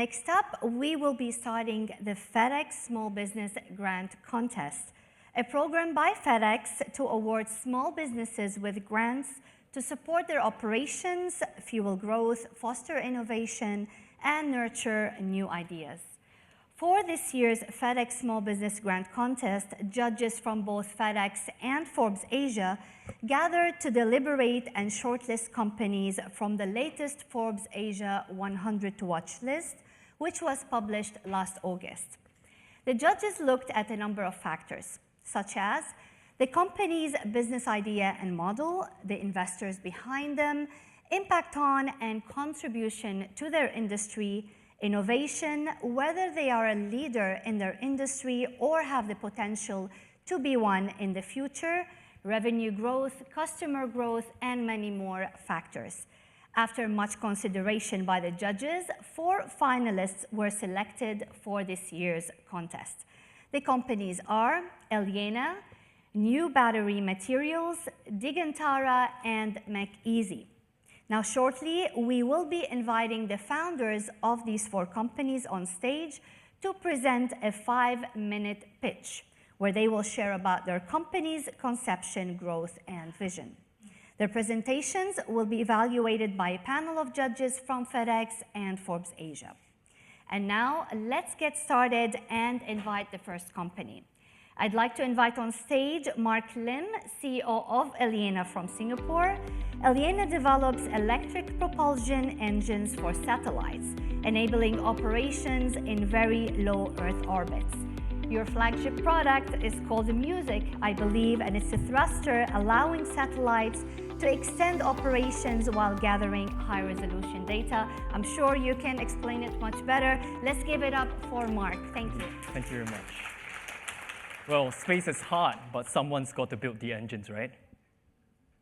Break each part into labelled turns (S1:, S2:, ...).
S1: Next up, we will be starting the FedEx Small Business Grant Contest, a program by FedEx to award small businesses with grants to support their operations, fuel growth, foster innovation, and nurture new ideas. For this year's FedEx Small Business Grant Contest, judges from both FedEx and Forbes Asia gathered to deliberate and shortlist companies from the latest Forbes Asia 100 to Watch list, which was published last August. The judges looked at a number of factors, such as the company's business idea and model, the investors behind them, impact on and contribution to their industry, innovation, whether they are a leader in their industry or have the potential to be one in the future, revenue growth, customer growth, and many more factors. After much consideration by the judges, 4 finalists were selected for this year's contest. The companies are Aliena, New Battery Materials, Digantara, and McEasy. Now, shortly, we will be inviting the founders of these 4 companies on stage to present a 5-minute pitch, where they will share about their company's conception, growth, and vision. Their presentations will be evaluated by a panel of judges from FedEx and Forbes Asia. And now, let's get started and invite the first company. I'd like to invite on stage Mark Lim, CEO of Aliena from Singapore. Aliena develops electric propulsion engines for satellites, enabling operations in very low Earth orbits. Your flagship product is called Music, I believe, and it's a thruster allowing satellites to extend operations while gathering high-resolution data. I'm sure you can explain it much better. Let's give it up for Mark. Thank you.
S2: Thank you very much. Well, space is hard, but someone's got to build the engines, right?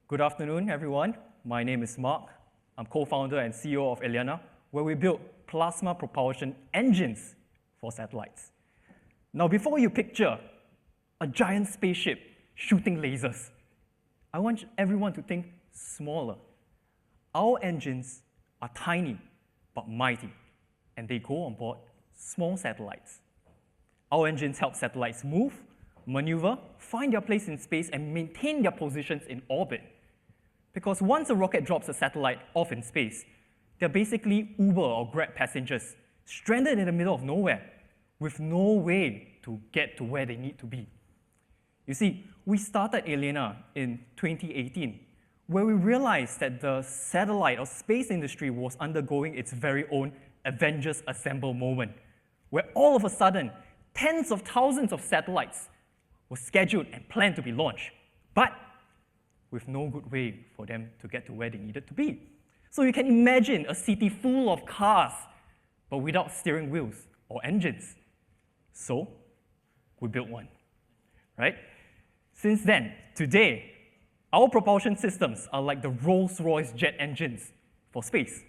S2: Good afternoon, everyone. My name is Mark. I'm co-founder and CEO of Aliena, where we build plasma propulsion engines for satellites. Now, before you picture a giant spaceship shooting lasers, I want everyone to think smaller. Our engines are tiny but mighty, and they go on board small satellites. Our engines help satellites move, maneuver, find their place in space, and maintain their positions in orbit. Because once a rocket drops a satellite off in space, they're basically Uber or Grab passengers, stranded in the middle of nowhere, with no way to get to where they need to be. You see, we started Aliena in 2018, where we realized that the satellite or space industry was undergoing its very own Avengers Assemble moment, where all of a sudden, tens of thousands of satellites were scheduled and planned to be launched, but with no good way for them to get to where they needed to be. So you can imagine a city full of cars, but without steering wheels or engines. So we built one, right? Since then, today, our propulsion systems are like the Rolls-Royce jet engines for space.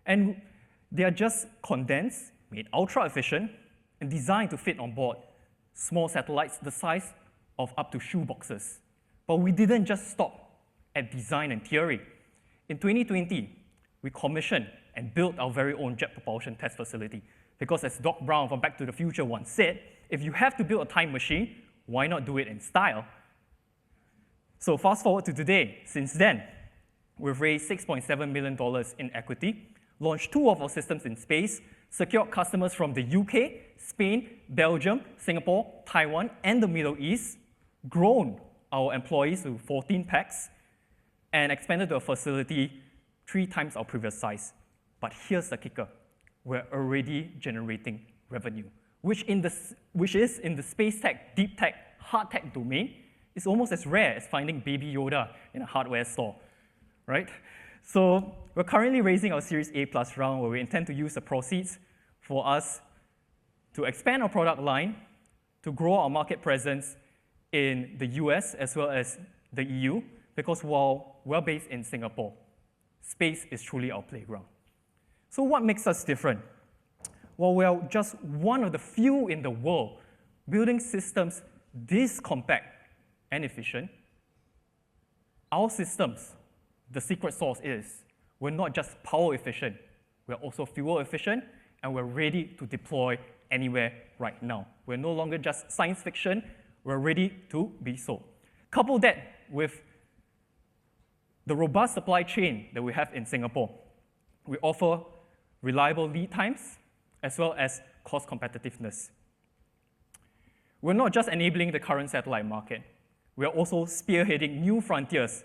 S2: And they are just condensed, made ultra-efficient, and designed to fit on board small satellites the size of up to shoe boxes. But we didn't just stop at design and theory. In 2020, we commissioned and built our very own jet propulsion test facility. Because as Doc Brown from Back to the Future once said, if you have to build a time machine, why not do it in style? So fast forward to today. Since then, we've raised $6.7 million in equity, launched 2 of our systems in space, secured customers from the UK, Spain, Belgium, Singapore, Taiwan, and the Middle East, grown our employees to 14 packs, and expanded to a facility 3 times our previous size. But here's the kicker. We're already generating revenue, which is in the space tech, deep tech, hard tech domain, is almost as rare as finding Baby Yoda in a hardware store, right? So we're currently raising our Series A+ round, where we intend to use the proceeds for us to expand our product line, to grow our market presence in the US as well as the EU, because while we're based in Singapore, space is truly our playground. So what makes us different? Well, we're just one of the few in the world building systems this compact and efficient. Our systems, the secret sauce is, we're not just power efficient, we're also fuel efficient, and we're ready to deploy anywhere right now. We're no longer just science fiction, we're ready to be so. Couple that with the robust supply chain that we have in Singapore. We offer reliable lead times as well as cost competitiveness. We're not just enabling the current satellite market, we are also spearheading new frontiers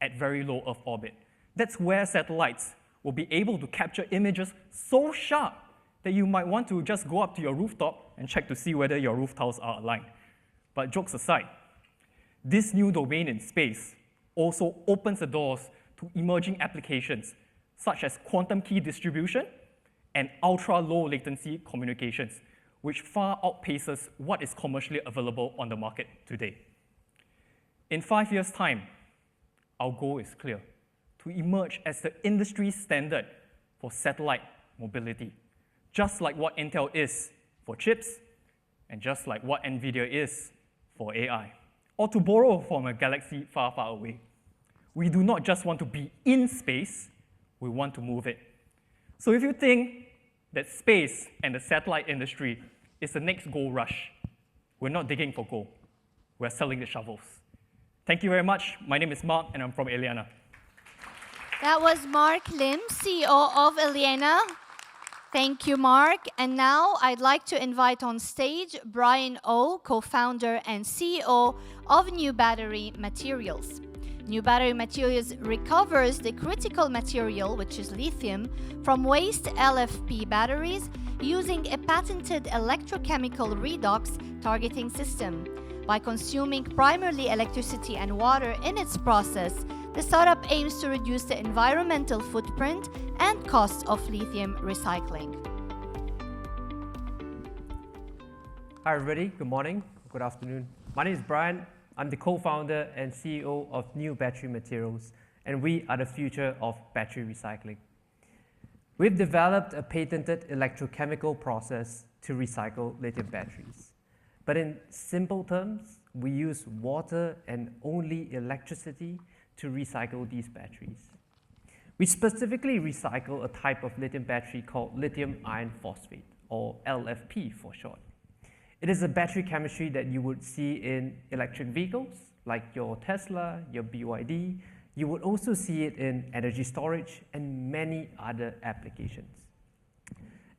S2: at very low Earth orbit. That's where satellites will be able to capture images so sharp that you might want to just go up to your rooftop and check to see whether your roof tiles are aligned. But jokes aside, this new domain in space also opens the doors to emerging applications such as quantum key distribution and ultra-low latency communications, which far outpaces what is commercially available on the market today. In 5 years' time, our goal is clear: to emerge as the industry standard for satellite mobility, just like what Intel is for chips, and just like what NVIDIA is for AI. Or to borrow from a galaxy far, far away, we do not just want to be in space, we want to move it. So if you think that space and the satellite industry is the next gold rush, we're not digging for gold, we're selling the shovels. Thank you very much. My name is Mark, and I'm from Aliena.
S3: That was Mark Lim, CEO of Aliena. Thank you, Mark. And now I'd like to invite on stage Bryan O, co-founder and CEO of New Battery Materials. New Battery Materials recovers the critical material, which is lithium, from waste LFP batteries using a patented electrochemical redox targeting system. By consuming primarily electricity and water in its process, the startup aims to reduce the environmental footprint and cost of lithium recycling.
S4: Hi everybody, good morning, good afternoon. My name is Bryan. I'm the co-founder and CEO of New Battery Materials, and we are the future of battery recycling. We've developed a patented electrochemical process to recycle lithium batteries. But in simple terms, we use water and only electricity to recycle these batteries. We specifically recycle a type of lithium battery called lithium iron phosphate, or LFP for short. It is a battery chemistry that you would see in electric vehicles, like your Tesla, your BYD. You would also see it in energy storage and many other applications.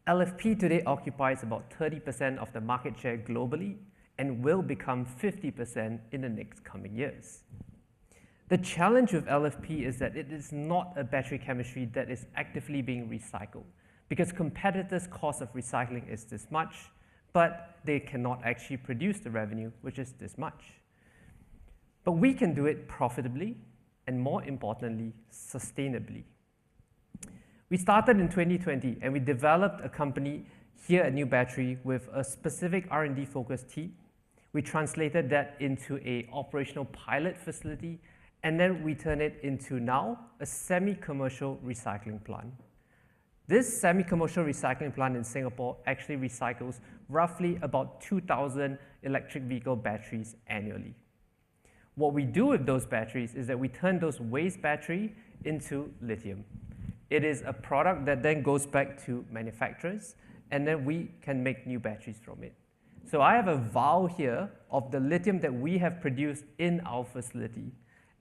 S4: LFP today occupies about 30% of the market share globally and will become 50% in the next coming years. The challenge with LFP is that it is not a battery chemistry that is actively being recycled, because competitors' cost of recycling is this much, but they cannot actually produce the revenue, which is this much. But we can do it profitably and, more importantly, sustainably. We started in 2020 and we developed a company here at New Battery with a specific R&D focused team. We translated that into an operational pilot facility, and then we turned it into now a semi-commercial recycling plant. This semi-commercial recycling plant in Singapore actually recycles roughly about 2,000 electric vehicle batteries annually. What we do with those batteries is that we turn those waste batteries into lithium. It is a product that then goes back to manufacturers, and then we can make new batteries from it. So I have a vial here of the lithium that we have produced in our facility,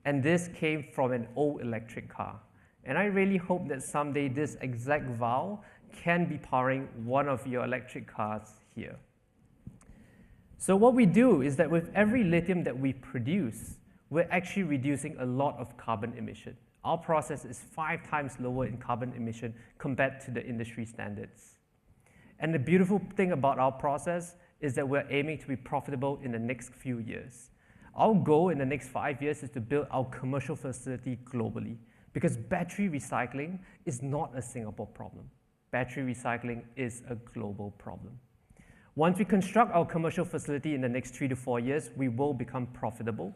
S4: and this came from an old electric car. And I really hope that someday this exact vial can be powering one of your electric cars here. So what we do is that with every lithium that we produce, we're actually reducing a lot of carbon emission. Our process is 5 times lower in carbon emission compared to the industry standards. And the beautiful thing about our process is that we're aiming to be profitable in the next few years. Our goal in the next 5 years is to build our commercial facility globally, because battery recycling is not a Singapore problem. Battery recycling is a global problem. Once we construct our commercial facility in the next 3 to 4 years, we will become profitable.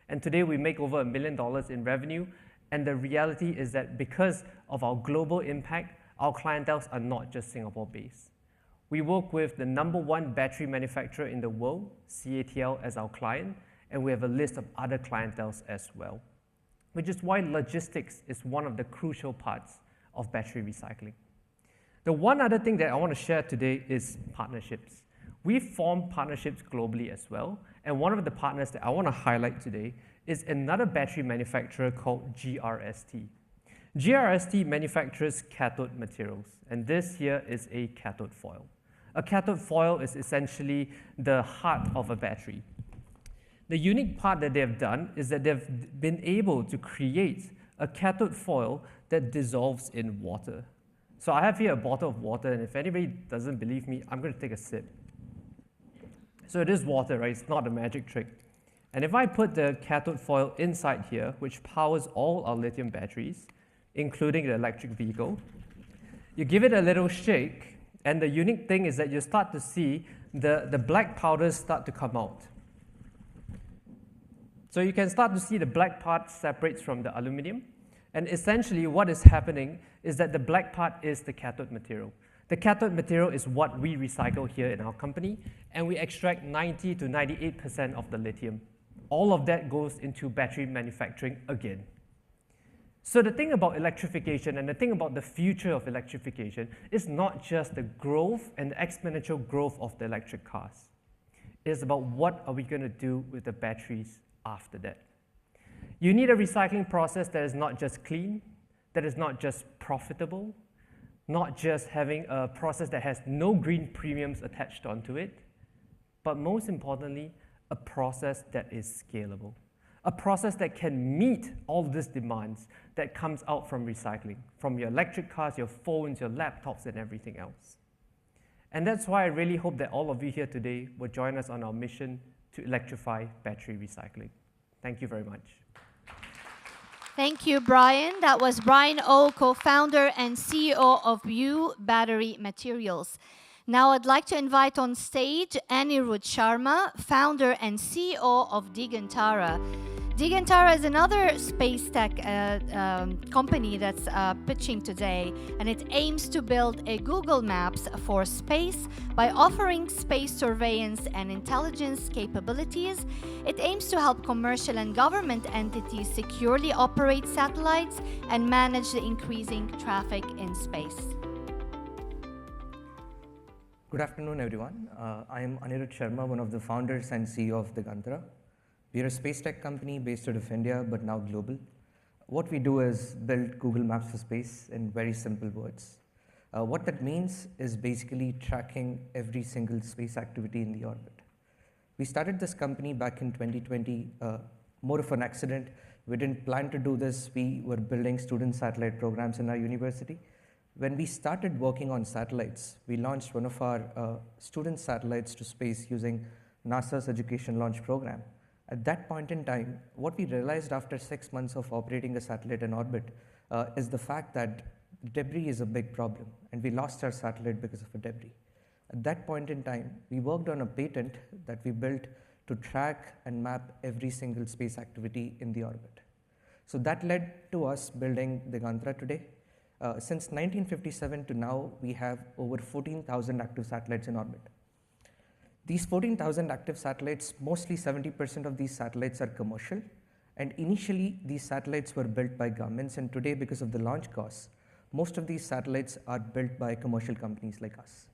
S4: And today we make over $1 million in revenue. And the reality is that because of our global impact, our clienteles are not just Singapore-based. We work with the #1 battery manufacturer in the world, CATL, as our client, and we have a list of other clienteles as well, which is why logistics is one of the crucial parts of battery recycling. The one other thing that I want to share today is partnerships. We form partnerships globally as well, and one of the partners that I want to highlight today is another battery manufacturer called GRST. GRST manufactures cathode materials, and this here is a cathode foil. A cathode foil is essentially the heart of a battery. The unique part that they've done is that they've been able to create a cathode foil that dissolves in water. So I have here a bottle of water, and if anybody doesn't believe me, I'm going to take a sip. So it is water, right? It's not a magic trick. And if I put the cathode foil inside here, which powers all our lithium batteries, including the electric vehicle, you give it a little shake, and the unique thing is that you start to see the black powders start to come out. So you can start to see the black part separates from the aluminum, and essentially what is happening is that the black part is the cathode material. The cathode material is what we recycle here in our company, and we extract 90 to 98% of the lithium. All of that goes into battery manufacturing again. So the thing about electrification and the thing about the future of electrification is not just the growth and the exponential growth of the electric cars. It's about what are we going to do with the batteries after that. You need a recycling process that is not just clean, that is not just profitable, not just having a process that has no green premiums attached onto it, but most importantly, a process that is scalable. A process that can meet all these demands that comes out from recycling, from your electric cars, your phones, your laptops, and everything else. And that's why I really hope that all of you here today will join us on our mission to electrify battery recycling. Thank you very much.
S3: Thank you, Bryan. That was Bryan O, co-founder and CEO of View Battery Materials. Now I'd like to invite on stage Anirudh Sharma, founder and CEO of Digantara. Digantara is another space tech company that's pitching today, and it aims to build a Google Maps for space by offering space surveillance and intelligence capabilities. It aims to help commercial and government entities securely operate satellites and manage the increasing traffic in space.
S5: Good afternoon, everyone. I am Anirudh Sharma, one of the founders and CEO of Digantara. We are a space tech company based out of India, but now global. What we do is build Google Maps for space in very simple words. What that means is basically tracking every single space activity in the orbit. We started this company back in 2020, more of an accident. We didn't plan to do this. We were building student satellite programs in our university. When we started working on satellites, we launched one of our student satellites to space using NASA's Education Launch Program. At that point in time, what we realized after 6 months of operating a satellite in orbit is the fact that debris is a big problem, and we lost our satellite because of a debris. At that point in time, we worked on a patent that we built to track and map every single space activity in the orbit. So that led to us building Digantara today. Since 1957 to now, we have over 14,000 active satellites in orbit. These 14,000 active satellites, mostly 70% of these satellites are commercial. And initially, these satellites were built by governments. And today, because of the launch costs, most of these satellites are built by commercial companies like us.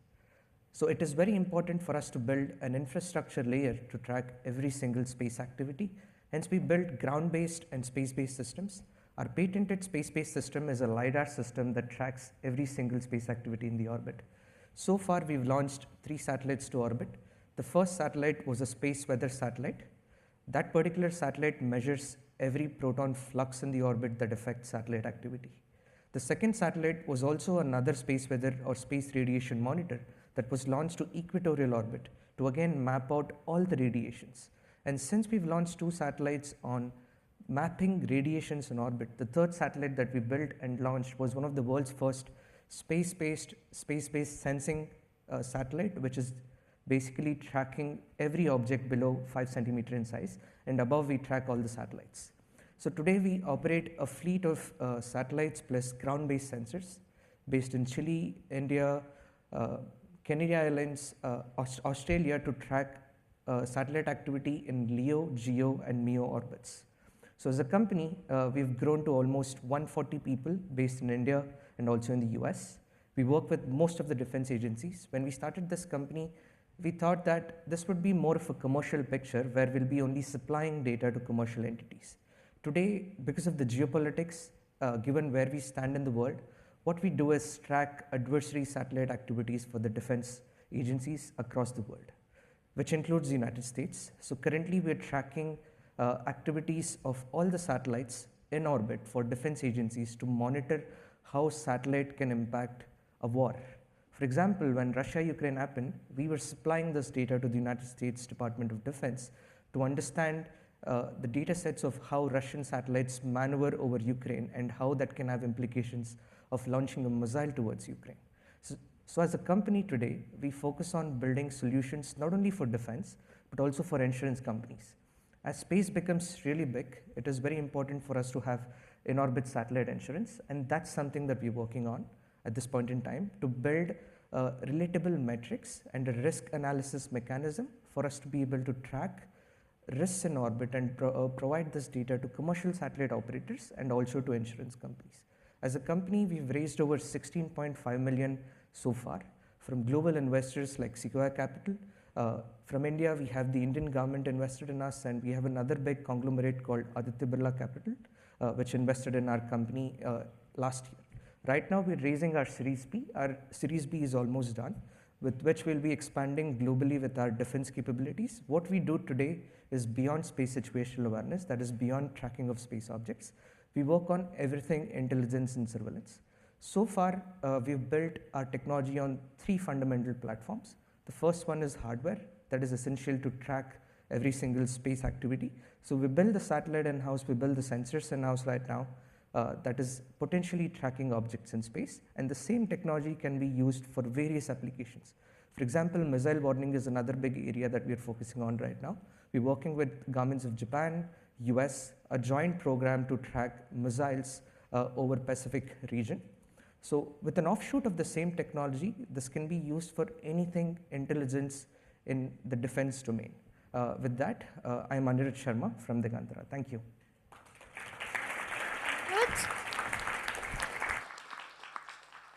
S5: So it is very important for us to build an infrastructure layer to track every single space activity. Hence, we built ground-based and space-based systems. Our patented space-based system is a LiDAR system that tracks every single space activity in the orbit. So far, we've launched 3 satellites to orbit. The first satellite was a space weather satellite. That particular satellite measures every proton flux in the orbit that affects satellite activity. The second satellite was also another space weather or space radiation monitor that was launched to equatorial orbit to again map out all the radiations. And since we've launched 2 satellites on mapping radiations in orbit, the third satellite that we built and launched was one of the world's first space-based sensing satellite, which is basically tracking every object below 5 centimeters in size, and above we track all the satellites. So today we operate a fleet of satellites plus ground-based sensors based in Chile, India, Canary Islands, Australia to track satellite activity in LEO, GEO, and MEO orbits. So as a company, we've grown to almost 140 people based in India and also in the US. We work with most of the defense agencies. When we started this company, we thought that this would be more of a commercial picture where we'll be only supplying data to commercial entities. Today, because of the geopolitics, given where we stand in the world, what we do is track adversary satellite activities for the defense agencies across the world, which includes the United States. So currently we're tracking activities of all the satellites in orbit for defense agencies to monitor how satellite can impact a war. For example, when Russia-Ukraine happened, we were supplying this data to the United States Department of Defense to understand the data sets of how Russian satellites maneuver over Ukraine and how that can have implications of launching a missile towards Ukraine. So as a company today, we focus on building solutions not only for defense, but also for insurance companies. As space becomes really big, it is very important for us to have in-orbit satellite insurance, and that's something that we're working on at this point in time to build relatable metrics and a risk analysis mechanism for us to be able to track risks in orbit and provide this data to commercial satellite operators and also to insurance companies. As a company, we've raised over 16.5 million so far from global investors like Sequoia Capital. From India, we have the Indian government invested in us, and we have another big conglomerate called Aditya Birla Capital, which invested in our company last year. Right now, we're raising our Series B. Our Series B is almost done, with which we'll be expanding globally with our defense capabilities. What we do today is beyond space situational awareness, that is beyond tracking of space objects. We work on everything intelligence and surveillance. So far, we've built our technology on 3 fundamental platforms. The first one is hardware, that is essential to track every single space activity. So we build the satellite in-house, we build the sensors in-house right now, that is potentially tracking objects in space, and the same technology can be used for various applications. For example, missile warning is another big area that we are focusing on right now. We're working with governments of Japan, US, a joint program to track missiles over Pacific region. So with an offshoot of the same technology, this can be used for anything intelligence in the defense domain. With that, I'm Anirudh Sharma from Digantara. Thank you.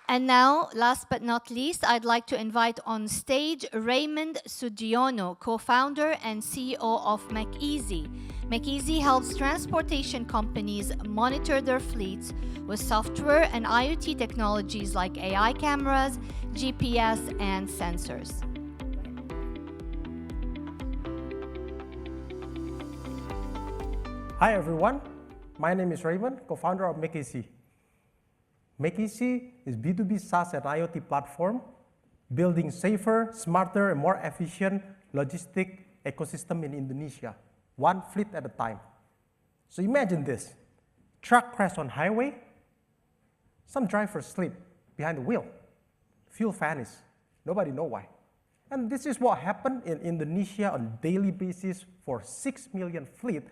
S3: And now, last but not least, I'd like to invite on stage Raymond Sutjiono, co-founder and CEO of McEasy. McEasy helps transportation companies monitor their fleets with software and IoT technologies like AI cameras, GPS, and sensors.
S6: Hi everyone, my name is Raymond, co-founder of McEasy. McEasy is B2B SaaS and IoT platform, building safer, smarter, and more efficient logistic ecosystem in Indonesia, one fleet at a time. So imagine this, truck crash on highway, some drivers sleep behind the wheel, fuel vanish, nobody know why. And this is what happened in Indonesia on a daily basis for 6 million fleet,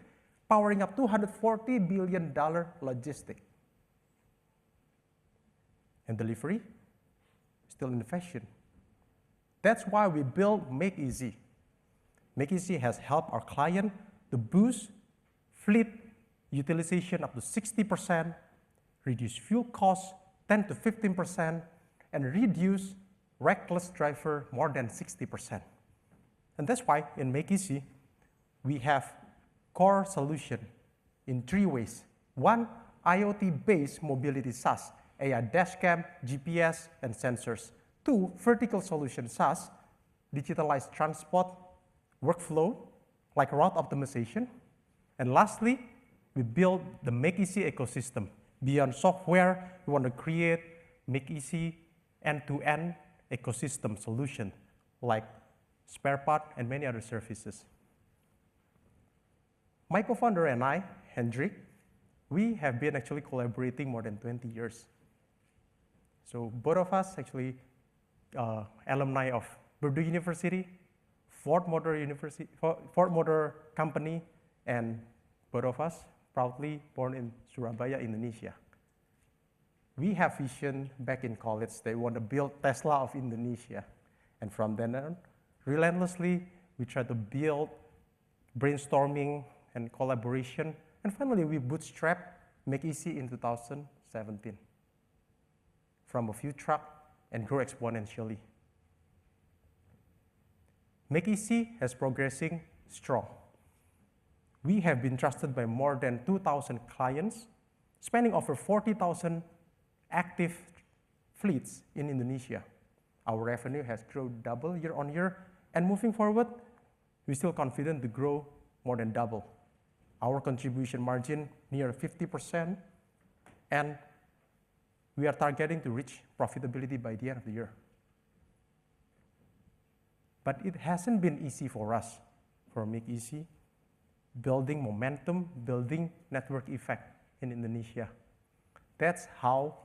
S6: powering up $240 billion logistic. And delivery, still in fashion. That's why we built McEasy. McEasy has helped our client to boost fleet utilization up to 60%, reduce fuel costs 10 to 15%, and reduce reckless driver more than 60%. And that's why in McEasy, we have core solution in 3 ways. 1, IoT-based mobility SaaS, AI dashcam, GPS, and sensors. 2, vertical solution SaaS, digitalized transport, workflow, like route optimization. And lastly, we build the McEasy ecosystem. Beyond software, we want to create McEasy end-to-end ecosystem solution, like spare part and many other services. My co-founder and I, Hendrik, we have been actually collaborating more than 20 years. So both of us actually alumni of Purdue University, Ford Motor Company, and both of us proudly born in Surabaya, Indonesia. We have vision back in college. They want to build Tesla of Indonesia. And from then on, relentlessly, we try to build brainstorming and collaboration. And finally, we bootstrapped McEasy in 2017. From a few truck and grow exponentially. McEasy has progressing strong. We have been trusted by more than 2,000 clients, spanning over 40,000 active fleets in Indonesia. Our revenue has grown double year on year, and moving forward, we're still confident to grow more than double. Our contribution margin near 50%, and we are targeting to reach profitability by the end of the year. But it hasn't been easy for us, for McEasy, building momentum, building network effect in Indonesia. That's how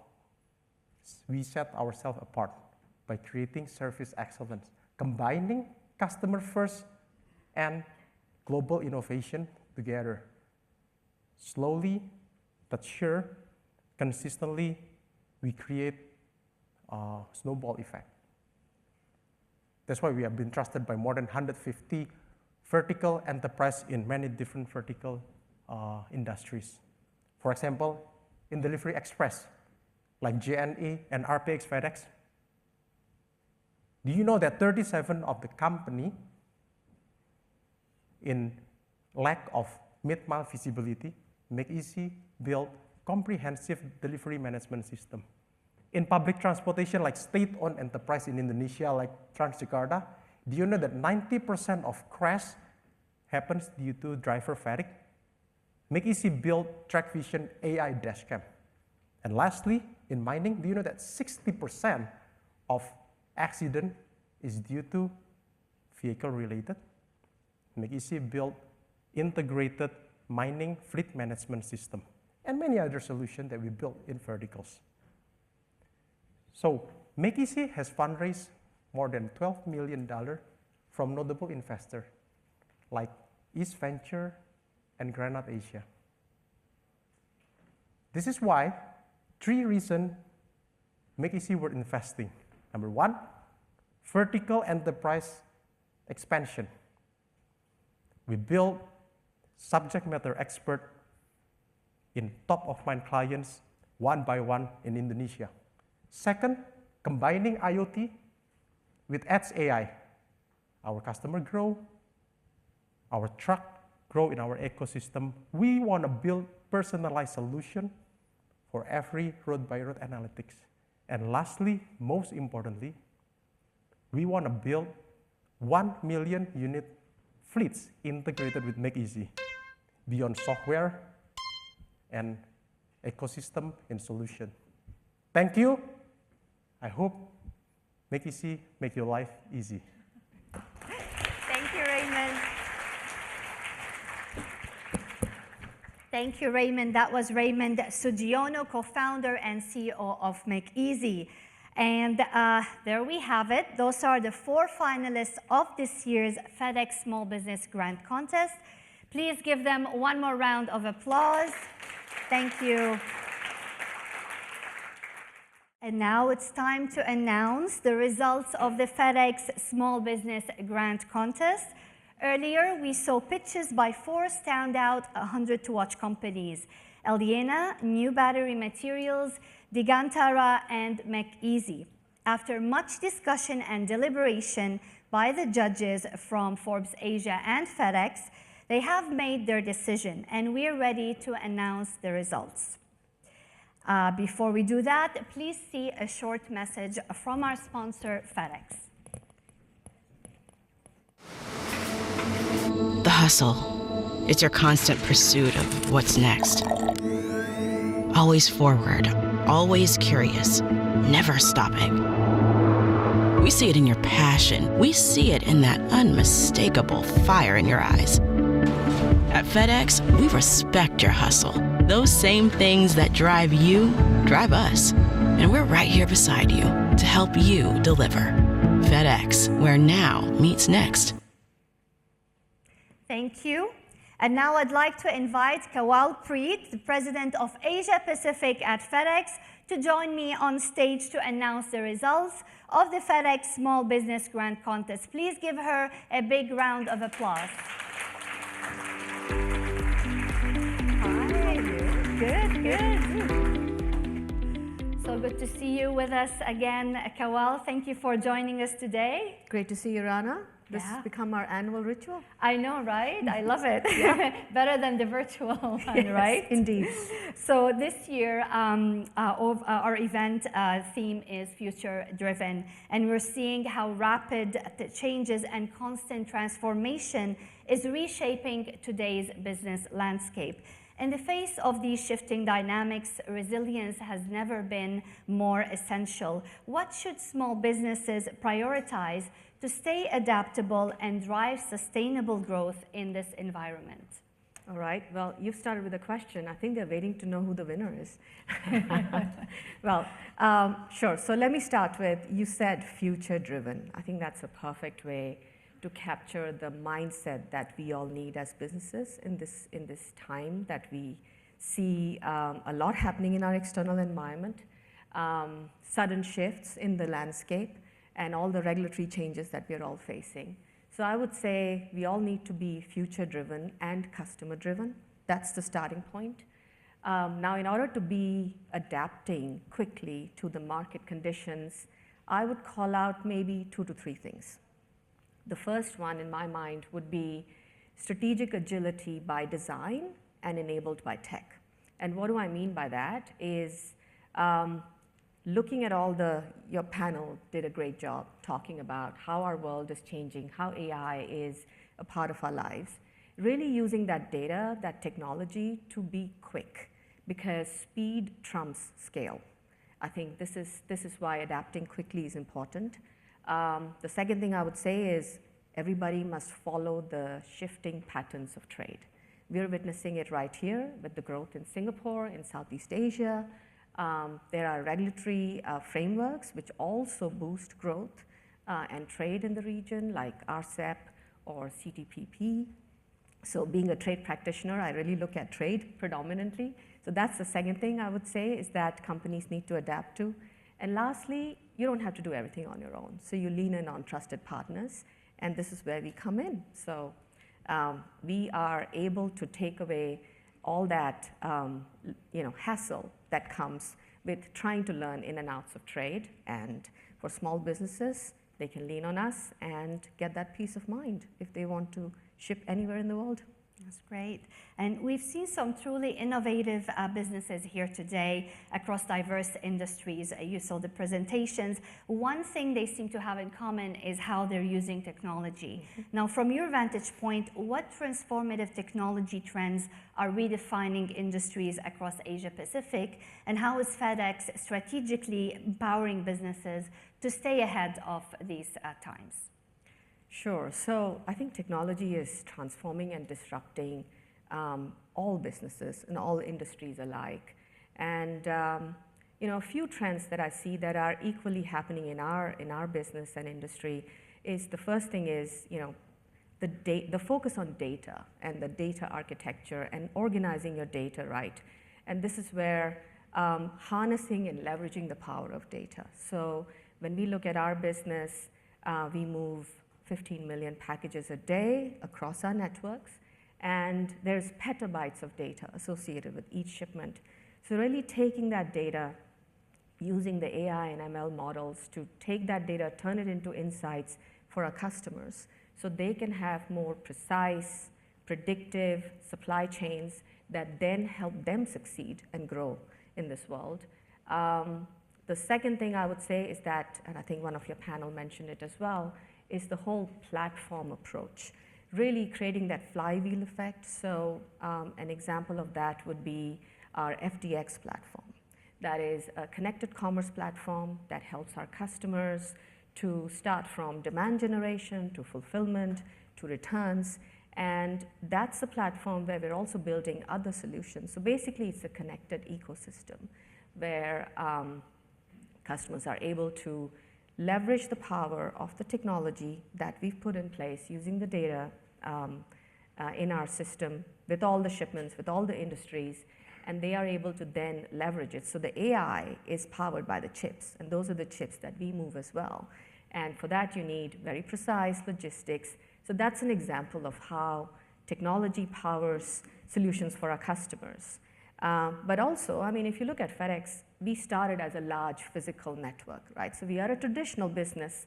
S6: we set ourselves apart, by creating service excellence, combining customer first and global innovation together. Slowly, but sure, consistently, we create a snowball effect. That's why we have been trusted by more than 150 vertical enterprise in many different vertical industries. For example, in Delivery Express, like JNE and RPX FedEx. Do you know that 37 of the company in lack of mid-mile visibility, McEasy built comprehensive delivery management system. In public transportation, like state-owned enterprise in Indonesia, like Transjakarta, do you know that 90% of crash happens due to driver fatigue? McEasy built TrackVision AI dashcam. And lastly, in mining, do you know that 60% of accident is due to vehicle related? McEasy built integrated mining fleet management system and many other solutions that we built in verticals. So McEasy has fundraised more than $12 million from notable investors like East Venture and Granite Asia. This is why 3 reasons McEasy were investing. Number 1, vertical enterprise expansion. We built subject matter expert in top-of-mind clients one by one in Indonesia. Second, combining IoT with Edge AI. Our customer grow, our truck grow in our ecosystem. We want to build personalized solution for every road-by-road analytics. And lastly, most importantly, we want to build 1 million unit fleets integrated with McEasy beyond software and ecosystem and solution. Thank you. I hope McEasy make your life easy.
S1: Thank you, Raymond. Thank you, Raymond. That was Raymond Sutjiono, co-founder and CEO of McEasy. And there we have it. Those are the 4 finalists of this year's FedEx Small Business Grant Contest. Please give them one more round of applause. Thank you. And now it's time to announce the results of the FedEx Small Business Grant Contest. Earlier, we saw pitches by 4 standout 100-to-watch companies: Aliena, New Battery Materials, Digantara, and McEasy. After much discussion and deliberation by the judges from Forbes Asia and FedEx, they have made their decision, and we are ready to announce the results. Before we do that, please see a short message from our sponsor, FedEx.
S7: The hustle. It's your constant pursuit of what's next. Always forward, always curious, never stopping. We see it in your passion. We see it in that unmistakable fire in your eyes. At FedEx, we respect your hustle. Those same things that drive you, drive us. And we're right here beside you to help you deliver. FedEx, where now meets next.
S1: Thank you. And now I'd like to invite Kawal Preet, the President of Asia Pacific at FedEx, to join me on stage to announce the results of the FedEx Small Business Grant Contest. Please give her a big round of applause. Hi, good. So So good to see you with us again, Kawal. Thank you for joining us today.
S8: Great to see you, Rana. This
S1: Yeah.
S8: has become our annual ritual.
S1: I know, right? I love it. Better than the virtual one,
S8: Yes,
S1: right?
S8: indeed.
S1: So this year, our event theme is future driven, and we're seeing how rapid the changes and constant transformation is reshaping today's business landscape. In the face of these shifting dynamics, resilience has never been more essential. What should small businesses prioritize to stay adaptable and drive sustainable growth in this environment?
S8: All right, well, you've started with a question. I think they're waiting to know who the winner is. Well, sure, so let me start with, you said future driven. I think that's a perfect way to capture the mindset that we all need as businesses in this time that we see a lot happening in our external environment, sudden shifts in the landscape, and all the regulatory changes that we're all facing. So I would say we all need to be future-driven and customer-driven. That's the starting point. Now, in order to be adapting quickly to the market conditions, I would call out maybe 2 to 3 things. The first one, in my mind, would be strategic agility by design and enabled by tech. And what do I mean by that is, looking at your panel did a great job talking about how our world is changing, how AI is a part of our lives. Really using that data, that technology to be quick, because speed trumps scale. I think this is why adapting quickly is important. The second thing I would say is everybody must follow the shifting patterns of trade. We're witnessing it right here with the growth in Singapore, in Southeast Asia. There are regulatory frameworks which also boost growth and trade in the region, like RCEP or CTPP. So being a trade practitioner, I really look at trade predominantly. So that's the second thing I would say, is that companies need to adapt to. And lastly, you don't have to do everything on your own. So you lean in on trusted partners, and this is where we come in. So we are able to take away all that hassle that comes with trying to learn in and outs of trade. And for small businesses, they can lean on us and get that peace of mind if they want to ship anywhere in the world.
S1: That's great. And we've seen some truly innovative businesses here today across diverse industries. You saw the presentations. One thing they seem to have in common is how they're using technology. Now, from your vantage point, what transformative technology trends are redefining industries across Asia Pacific? And how is FedEx strategically empowering businesses to stay ahead of these times?
S8: Sure. So I think technology is transforming and disrupting all businesses and all industries alike. And a few trends that I see that are equally happening in our business and industry is, the first thing is the focus on data and the data architecture and organizing your data right. And this is where harnessing and leveraging the power of data. So when we look at our business, we move 15 million packages a day across our networks, and there's petabytes of data associated with each shipment. So really taking that data, using the AI and ML models to take that data, turn it into insights for our customers, so they can have more precise, predictive supply chains that then help them succeed and grow in this world. The second thing I would say is that, and I think one of your panel mentioned it as well, is the whole platform approach, really creating that flywheel effect. So an example of that would be our FDX platform. That is a connected commerce platform that helps our customers to start from demand generation to fulfillment to returns. And that's a platform where we're also building other solutions. So basically, it's a connected ecosystem where customers are able to leverage the power of the technology that we've put in place using the data in our system with all the shipments, with all the industries, and they are able to then leverage it. So the AI is powered by the chips, and those are the chips that we move as well. And for that, you need very precise logistics. So that's an example of how technology powers solutions for our customers. But also, I mean, if you look at FedEx, we started as a large physical network, right? So we are a traditional business.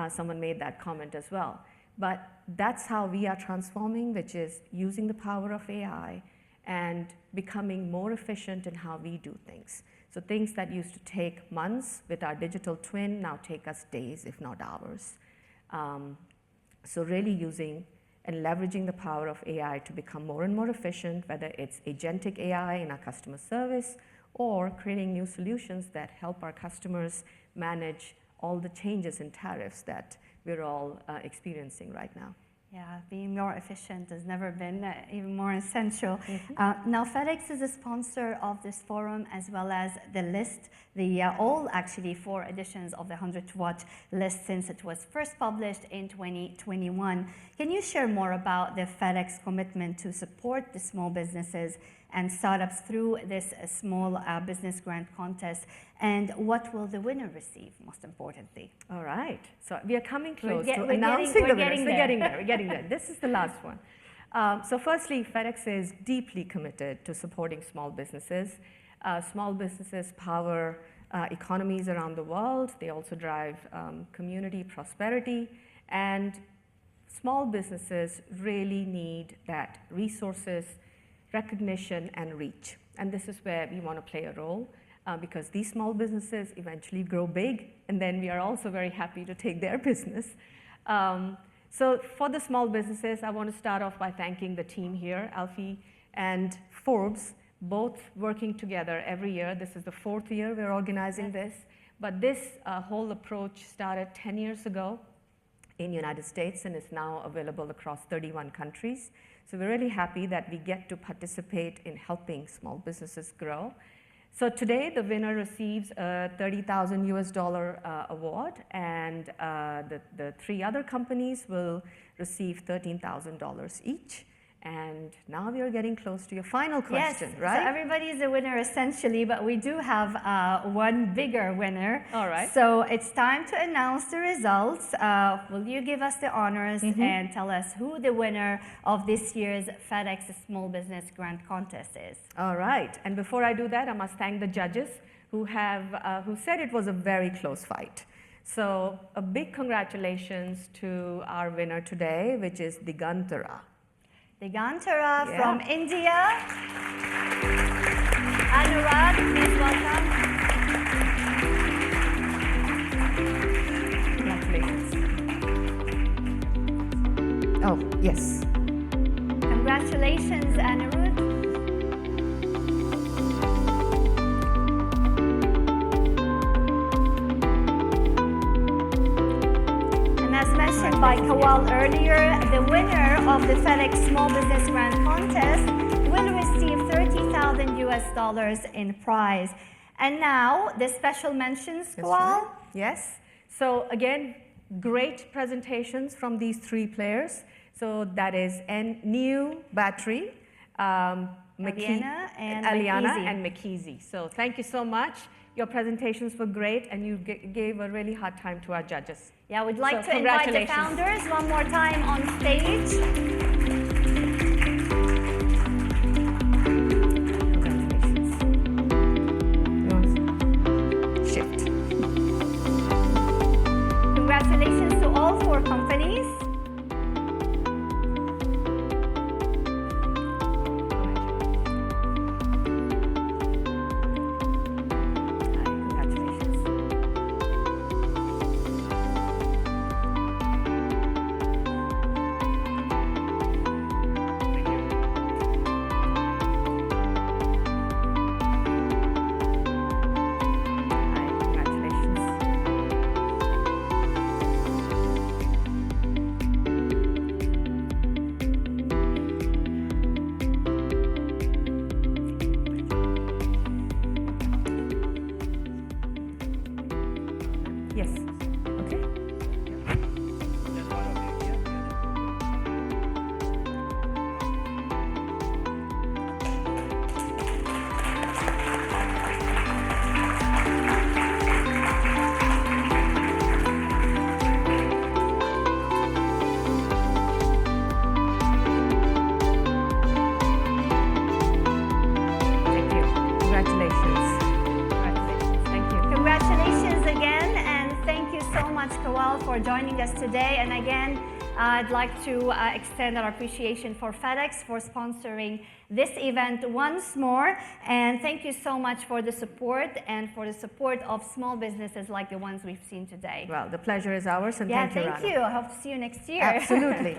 S8: Someone made that comment as well. But that's how we are transforming, which is using the power of AI and becoming more efficient in how we do things. So things that used to take months with our digital twin now take us days, if not hours. So really using and leveraging the power of AI to become more and more efficient, whether it's agentic AI in our customer service or creating new solutions that help our customers manage all the changes in tariffs that we're all experiencing right now.
S1: Yeah, being more efficient has never been even more essential. Now, FedEx is a sponsor of this forum as well as the list, all actually 4 editions of the 100 Watt list since it was first published in 2021. Can you share more about the FedEx commitment to support the small businesses and startups through this small business grant contest, and what will the winner receive, most importantly?
S8: All right, so we are coming close to
S1: we're
S8: announcing the
S1: getting
S8: winners.
S1: there.
S8: We're getting there. This is the last one. So firstly, FedEx is deeply committed to supporting small businesses. Small businesses power economies around the world. They also drive community prosperity, and small businesses really need that resources, recognition, and reach. And this is where we want to play a role because these small businesses eventually grow big, and then we are also very happy to take their business. So for the small businesses, I want to start off by thanking the team here, Alfie and Forbes, both working together every year. This is the 4th year we're organizing this, but this whole approach started 10 years ago in the United States and is now available across 31 countries. So we're really happy that we get to participate in helping small businesses grow. So today, the winner receives a $30,000 award, and the 3 other companies will receive $13,000 each. And now we are getting close to your final question,
S1: yes,
S8: right?
S1: So everybody is a winner essentially, but we do have one bigger winner.
S8: All right.
S1: So it's time to announce the results. Will you give us the honors and tell us who the winner of this year's FedEx Small Business Grant Contest is?
S8: All right. And before I do that, I must thank the judges who said it was a very close fight. So a big congratulations to our winner today, which is Digantara.
S1: Digantara from India. Anirudh, please welcome.
S8: Congratulations. Oh, yes.
S1: Congratulations, Anirudh. By Kawal earlier, the winner of the FedEx Small Business Grant Contest will receive $30,000 in prize. And now the special mentions, Kawal.
S8: Yes. So again, great presentations from these 3 players. So that is New Battery,
S1: Aliena and
S8: McEasy. So thank you so much. Your presentations were great, and you gave a really hard time to our judges.
S1: Yeah, we'd like to invite the founders one more time on stage.
S8: Congratulations. Shift.
S1: Congratulations to all 4 companies. us today. And again, I'd like to extend our appreciation for FedEx for sponsoring this event once more. And thank you so much for the support and for the support of small businesses like the ones we've seen today.
S8: Well, the pleasure is ours, and
S1: Yeah,
S8: thank you,
S1: thank
S8: Rana.
S1: you. I hope to see you next year.
S8: Absolutely.